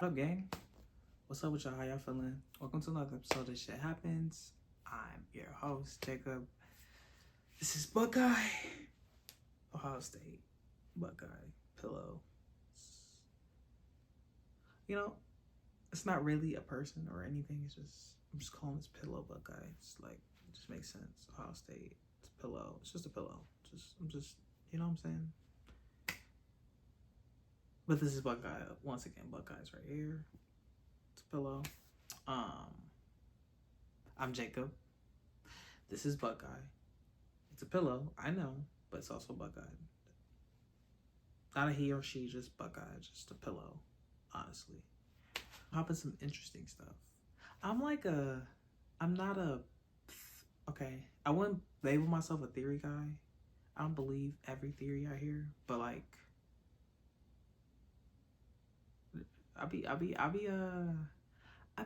What up, gang? What's up with y'all? How y'all feeling? Welcome to another episode of Shit Happens. I'm your host, Jacob. This is Buckeye. Ohio State. Buckeye. Pillow. You know, it's not really a person or anything. It's just, I'm just calling this Pillow Buckeye. It's like, it just makes sense. Ohio State. It's a pillow. It's just a pillow. I'm just, you know what I'm saying? But this is Buckeye. Once again, Buckeye's right here. It's a pillow. I'm Jacob. This is Buckeye. It's a pillow, I know, but it's also Buckeye. Not a he or she, just Buckeye, just a pillow, honestly. Popping some interesting stuff. Okay, I wouldn't label myself a theory guy. I don't believe every theory I hear, but like, I be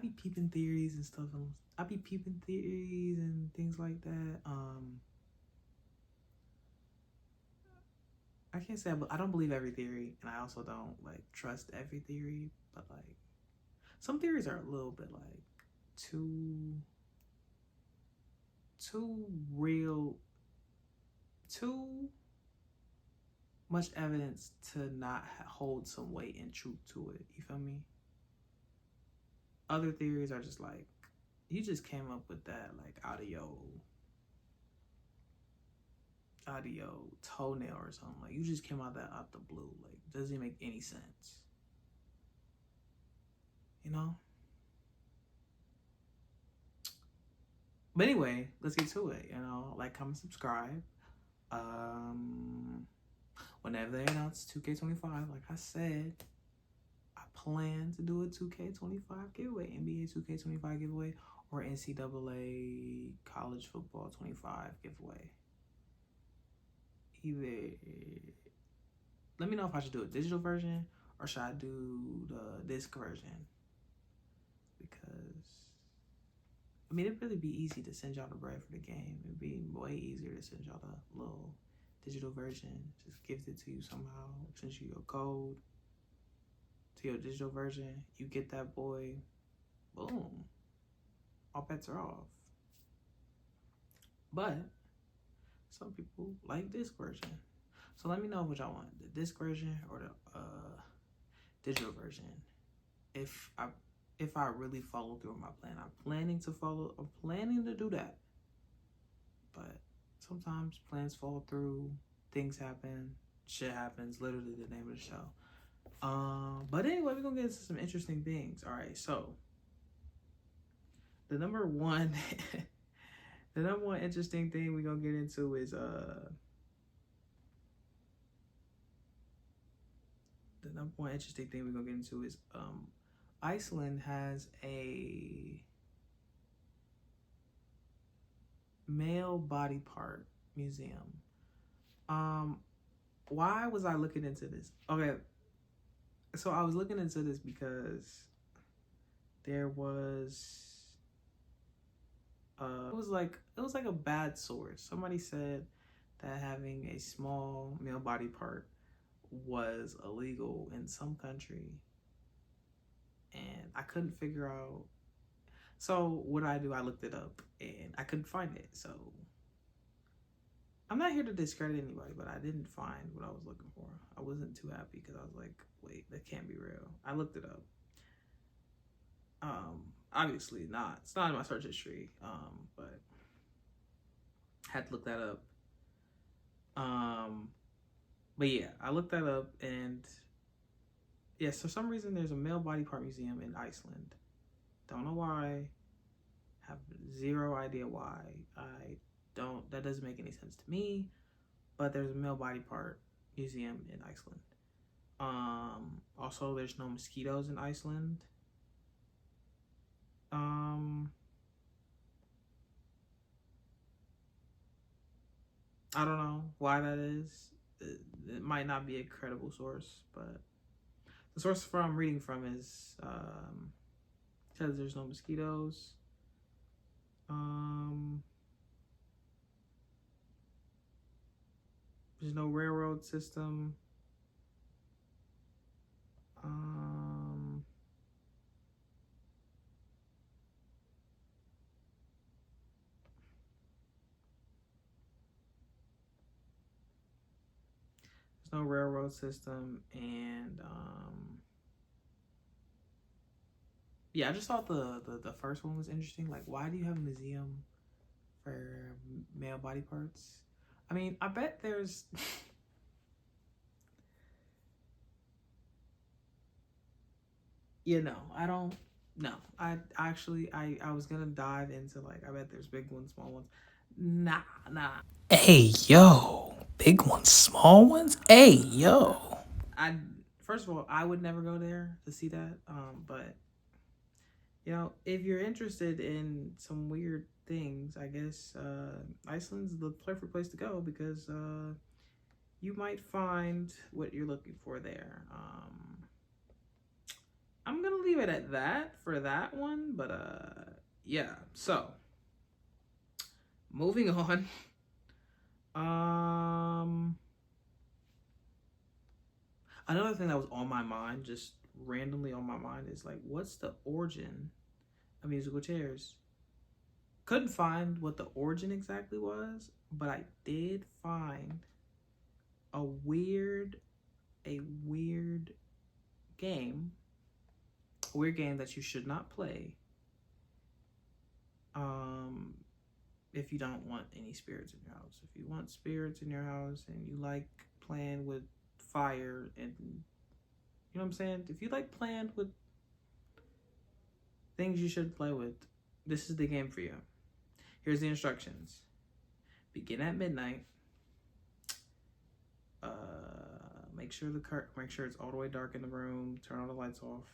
peeping theories and stuff. I be peeping theories and things like that. I can't say I don't believe every theory, and I also don't like trust every theory. But like, some theories are a little bit like too real, too much evidence to not hold some weight and truth to it. You feel me? Other theories are just like, you just came up with that like out of your toenail or something. Like, you just came out the blue. Like, doesn't make any sense. You know? But anyway, let's get to it. You know, like, comment, subscribe. Whenever they announce 2K25, like I said, I plan to do a 2K25 giveaway, NBA 2K25 giveaway, or NCAA college football 25 giveaway. Either, let me know if I should do a digital version or should I do the disc version, because I mean, it'd really be easy to send y'all the bread for the game. It'd be way easier to send y'all the little digital version. Just gives it to you somehow, sends you your code to your digital version. You get that boy, boom, all bets are off. But some people like disc version. So let me know what y'all want, the disc version or the digital version. If I really follow through with my plan. I'm planning to do that. But sometimes plans fall through, things happen, shit happens, literally the name of the show. But anyway, we're gonna get into some interesting things. All right, so the number one interesting thing we're gonna get into is Iceland has a male body part museum. Why was I looking into this? Okay, so I was looking into this because there was it was like a bad source. Somebody said that having a small male body part was illegal in some country, and I couldn't figure out. So what I do, I looked it up and I couldn't find it. So I'm not here to discredit anybody, but I didn't find what I was looking for. I wasn't too happy because I was like, wait, that can't be real. I looked it up. Obviously not. It's not in my search history. But had to look that up. But yeah, I looked that up, and yes, for some reason there's a male body part museum in Iceland. Don't know why. Have zero idea why. That doesn't make any sense to me. But there's a male body part museum in Iceland. Also, there's no mosquitoes in Iceland. I don't know why that is. It might not be a credible source, but the source I'm reading from is says there's no mosquitoes. There's no railroad system. There's no railroad system, and yeah, I just thought the first one was interesting. Like, why do you have a museum for male body parts? I mean, I bet there's I don't know. I was gonna dive into, like, I bet there's big ones, small ones. Nah, nah. Hey, yo. Big ones, small ones? Hey, yo. I First of all, I would never go there to see that. But if you're interested in some weird things, I guess Iceland's the perfect place to go, because you might find what you're looking for there. I'm gonna leave it at that for that one, but yeah. So moving on. Another thing that was on my mind, just randomly on my mind, is like, what's the origin of musical chairs? Couldn't find what the origin exactly was, but I did find a weird game, a weird game that you should not play if you don't want any spirits in your house. If you want spirits in your house and you like playing with fire, and you know what I'm saying, if you like playing with things you should play with, this is the game for you. Here's the instructions. Begin at midnight. Make sure it's all the way dark in the room. Turn all the lights off.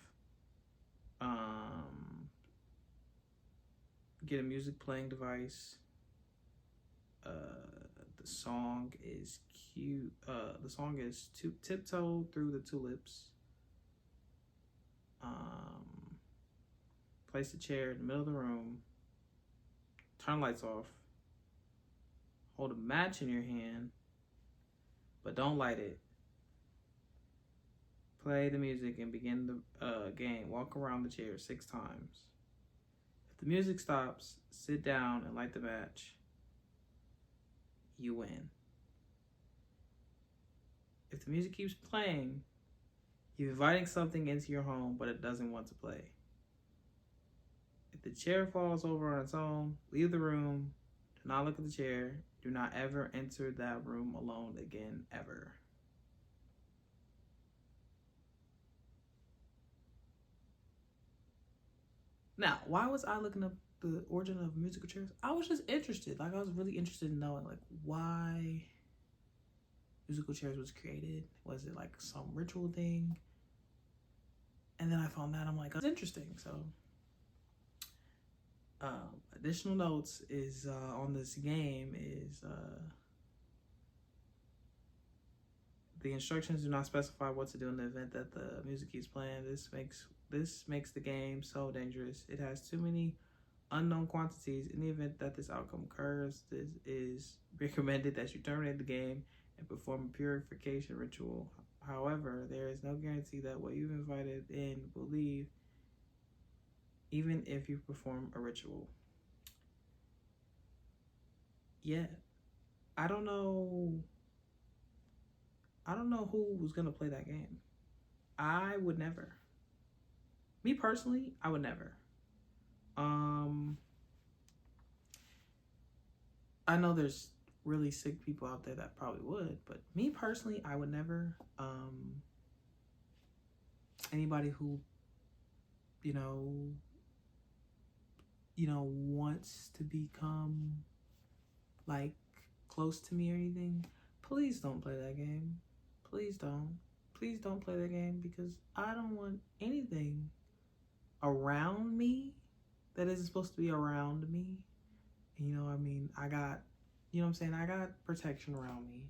Get a music playing device. The song is cute. The song is Tiptoe Through the Tulips. Place the chair in the middle of the room. Turn lights off. Hold a match in your hand, but don't light it. Play the music and begin the game. Walk around the chair 6 times. If the music stops, sit down and light the match. You win. If the music keeps playing, you're inviting something into your home, but it doesn't want to play. If the chair falls over on its own, leave the room. Do not look at the chair. Do not ever enter that room alone again, ever. Now, why was I looking up the origin of musical chairs? I was just interested. Like, I was really interested in knowing, like, why musical chairs was created. Was it like some ritual thing? And then I found that, I'm like, that's interesting. So additional notes is on this game is the instructions do not specify what to do in the event that the music keeps playing. This makes the game so dangerous. It has too many unknown quantities. In the event that this outcome occurs, it is recommended that you terminate the game and perform a purification ritual. However, there is no guarantee that what you've invited in will leave, even if you perform a ritual. Yeah, I don't know who was gonna play that game. I would never. Me personally, I would never. I know there's really sick people out there that probably would, but me personally, I would never. Anybody who, you know, wants to become like close to me or anything, please don't play that game. Please don't. Please don't play that game, because I don't want anything around me that isn't supposed to be around me. I got, I got protection around me.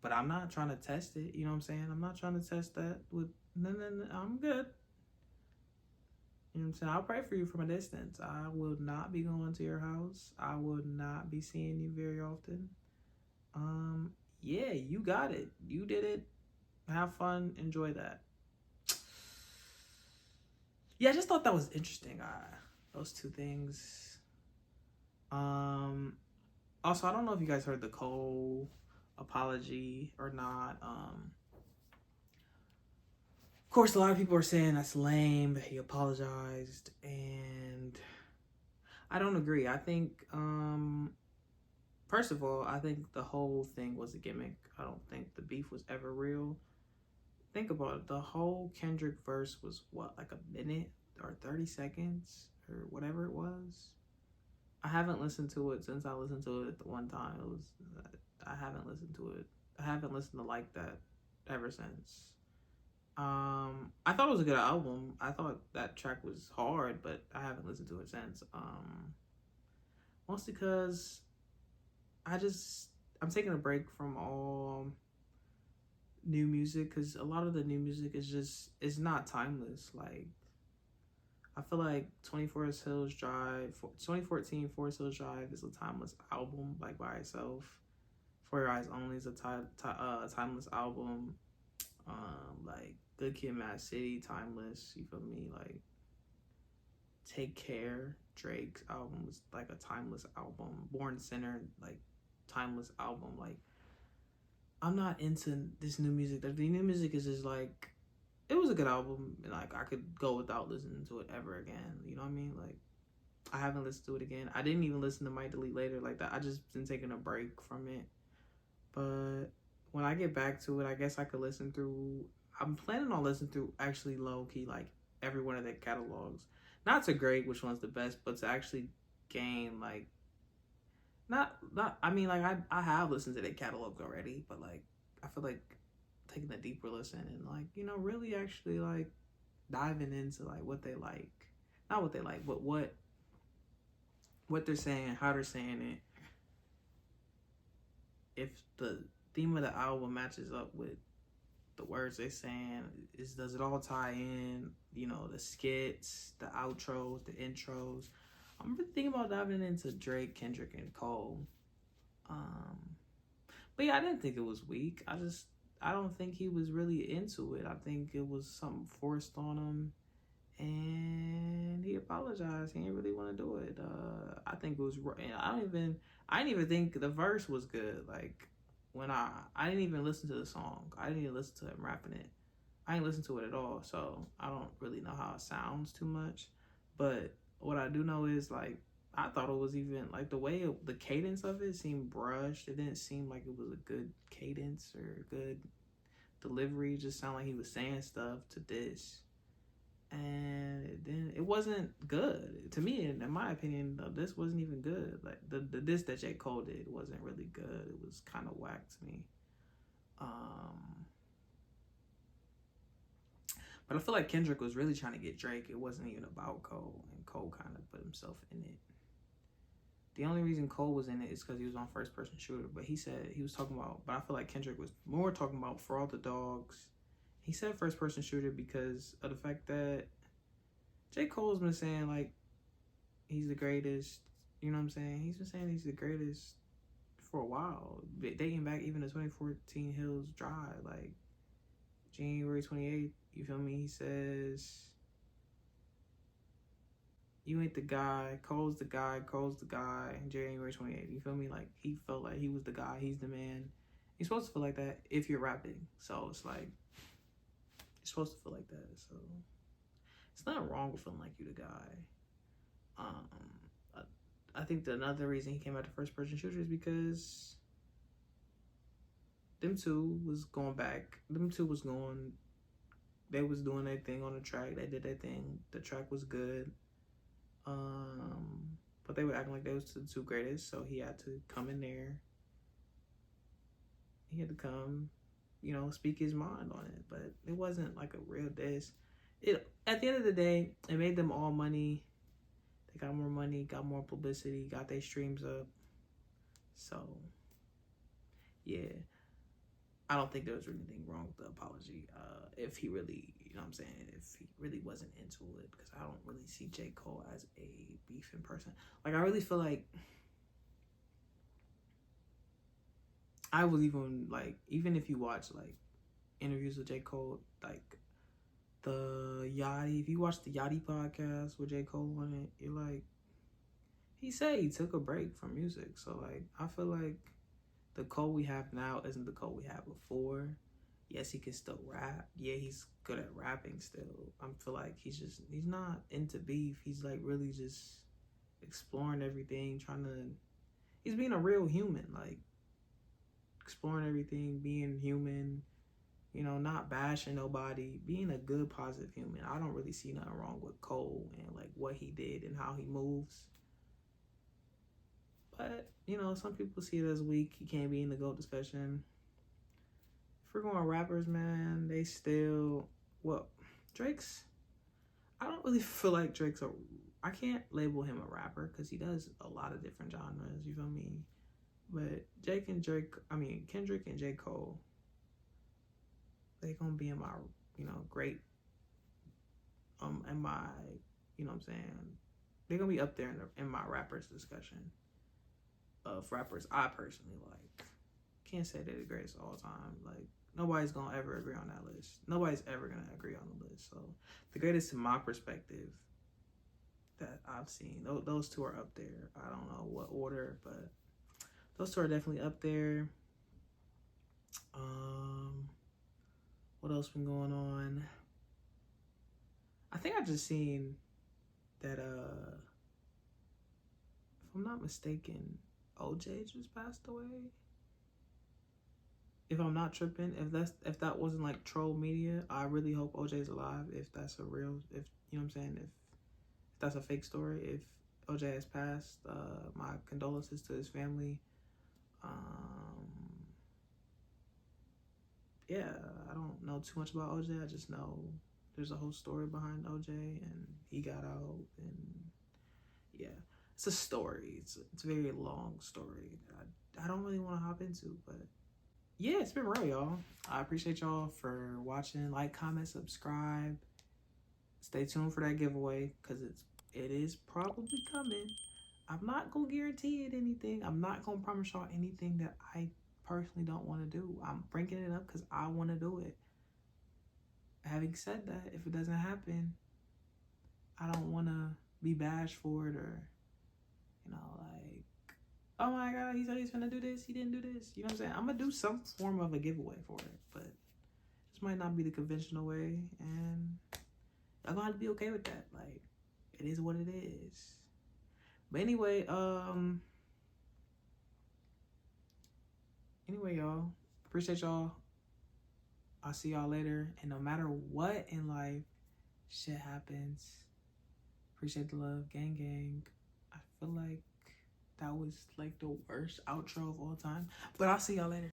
But I'm not trying to test it, I'm not trying to test that with, no, I'm good. I'll pray for you from a distance. I will not be going to your house. I will not be seeing you very often. Yeah, you got it. You did it. Have fun. Enjoy that. Yeah, I just thought that was interesting. Those two things. Also, I don't know if you guys heard the Cole apology or not. Of course, a lot of people are saying that's lame, that he apologized, and I don't agree. I think, first of all, I think the whole thing was a gimmick. I don't think the beef was ever real. Think about it. The whole Kendrick verse was what, like a minute or 30 seconds or whatever it was. I haven't listened to it since I listened to it the one time. It was, I haven't listened to it. I haven't listened to like that ever since. I thought it was a good album. I thought that track was hard, but I haven't listened to it since. Mostly because I'm taking a break from all new music because a lot of the new music is not timeless. Like, I feel like 2014 Forest Hills Drive is a timeless album, like, by itself. For Your Eyes Only is a timeless album. Like, Good Kid, Mad City, timeless. You feel me? Like, Take Care, Drake's album was like a timeless album. Born Sinner, like, timeless album. Like, I'm not into this new music. The new music is just like, it was a good album, and like I could go without listening to it ever again. You know what I mean? Like, I haven't listened to it again. I didn't even listen to Might Delete Later like that. I just been taking a break from it. But when I get back to it, I guess I could listen through. I'm planning on listening through actually low key like every one of their catalogs. Not to grade which one's the best, but to actually gain like not I mean, like, I have listened to their catalogs already, but like I feel like taking a deeper listen and like, you know, really actually like diving into like what they like. Not what they like, but what they're saying, how they're saying it. If the theme of the album matches up with the words they're saying, does it all tie in? You know, the skits, the outros, the intros. I'm really thinking about diving into Drake, Kendrick, and Cole. But yeah, I didn't think it was weak. I don't think he was really into it. I think it was something forced on him, and he apologized. He didn't really want to do it. I think it was. I didn't even think the verse was good. Like, when I didn't even listen to the song. I didn't even listen to him rapping it. I didn't listen to it at all. So I don't really know how it sounds too much. But what I do know is, like, I thought it was even like the cadence of it seemed brushed. It didn't seem like it was a good cadence or a good delivery. It just sounded like he was saying stuff to this, and then it wasn't good to me. In my opinion, this wasn't even good. Like, the diss that J. Cole did wasn't really good. It was kind of whack to me. But I feel like Kendrick was really trying to get Drake. It wasn't even about Cole, and Cole kind of put himself in it. The only reason Cole was in it is because he was on First Person Shooter. But he said he was talking about, but I feel like Kendrick was more talking about For All the Dogs. He said First Person Shooter because of the fact that J. Cole's been saying, like, he's the greatest. You know what I'm saying? He's been saying he's the greatest for a while. Dating back even to 2014 Hills Drive. Like, January 28th, you feel me? He says, you ain't the guy, Cole's the guy, January 28th. You feel me? Like, he felt like he was the guy, he's the man. You're supposed to feel like that if you're rapping. So it's like, you're supposed to feel like that. So it's not wrong with feeling like you the guy. I think another reason he came out to First Person Shooter is because them two was going back. They was doing their thing on the track. They did their thing. The track was good. But they were acting like they was the two greatest, so he had to come in there. He had to come, you know, speak his mind on it. But it wasn't like a real diss. At the end of the day, it made them all money. They got more money, got more publicity, got their streams up. So, yeah. I don't think there was anything wrong with the apology. If he really, you know what I'm saying, if he really wasn't into it, because I don't really see J. Cole as a beefing person. Like, I really feel like I was even if you watch, like, interviews with J. Cole, like, if you watch the Yachty podcast with J. Cole on it, you're like, he said he took a break from music. So like I feel like the Cole we have now isn't the Cole we had before. Yes, he can still rap. Yeah, he's good at rapping still. I feel like he's not into beef. He's like really just exploring everything, he's being a real human, like exploring everything, being human, you know, not bashing nobody, being a good, positive human. I don't really see nothing wrong with Cole and like what he did and how he moves. But, you know, some people see it as weak. He can't be in the GOAT discussion. If we're going rappers, man, they still, well, Drake's, I don't really feel like I can't label him a rapper because he does a lot of different genres, you feel me? But Kendrick and J. Cole, they gonna be in my, you know, great, in my, you know what I'm saying? They're gonna be up there in my rappers discussion of rappers I personally like. Can't say they're the greatest of all time. Like, nobody's gonna ever agree on that list. Nobody's ever gonna agree on the list. So, the greatest in my perspective that I've seen, those two are up there. I don't know what order, but those two are definitely up there. What else been going on? I think I just seen that if I'm not mistaken, OJ just passed away. If I'm not tripping, if that wasn't like troll media, I really hope OJ's alive. If that's a real, if you know what I'm saying, if that's a fake story, if OJ has passed, my condolences to his family. Yeah, I don't know too much about OJ. I just know there's a whole story behind OJ, and he got out, and yeah, it's a story. It's a very long story that I don't really want to hop into, but yeah, it's been real, y'all. I appreciate y'all for watching. Like, comment, subscribe. Stay tuned for that giveaway because it is probably coming. I'm not gonna guarantee it anything. I'm not gonna promise y'all anything that I personally don't want to do. I'm bringing it up because I want to do it. Having said that, if it doesn't happen, I don't want to be bashed for it, or, you know, like, oh my God, he said he's gonna do this, he didn't do this. You know what I'm saying? I'm gonna do some form of a giveaway for it, but this might not be the conventional way, and y'all gonna have to be okay with that. Like, it is what it is. But anyway, y'all, appreciate y'all. I'll see y'all later. And no matter what in life, shit happens. Appreciate the love. Gang, gang. I feel like that was like the worst outro of all time. But I'll see y'all later.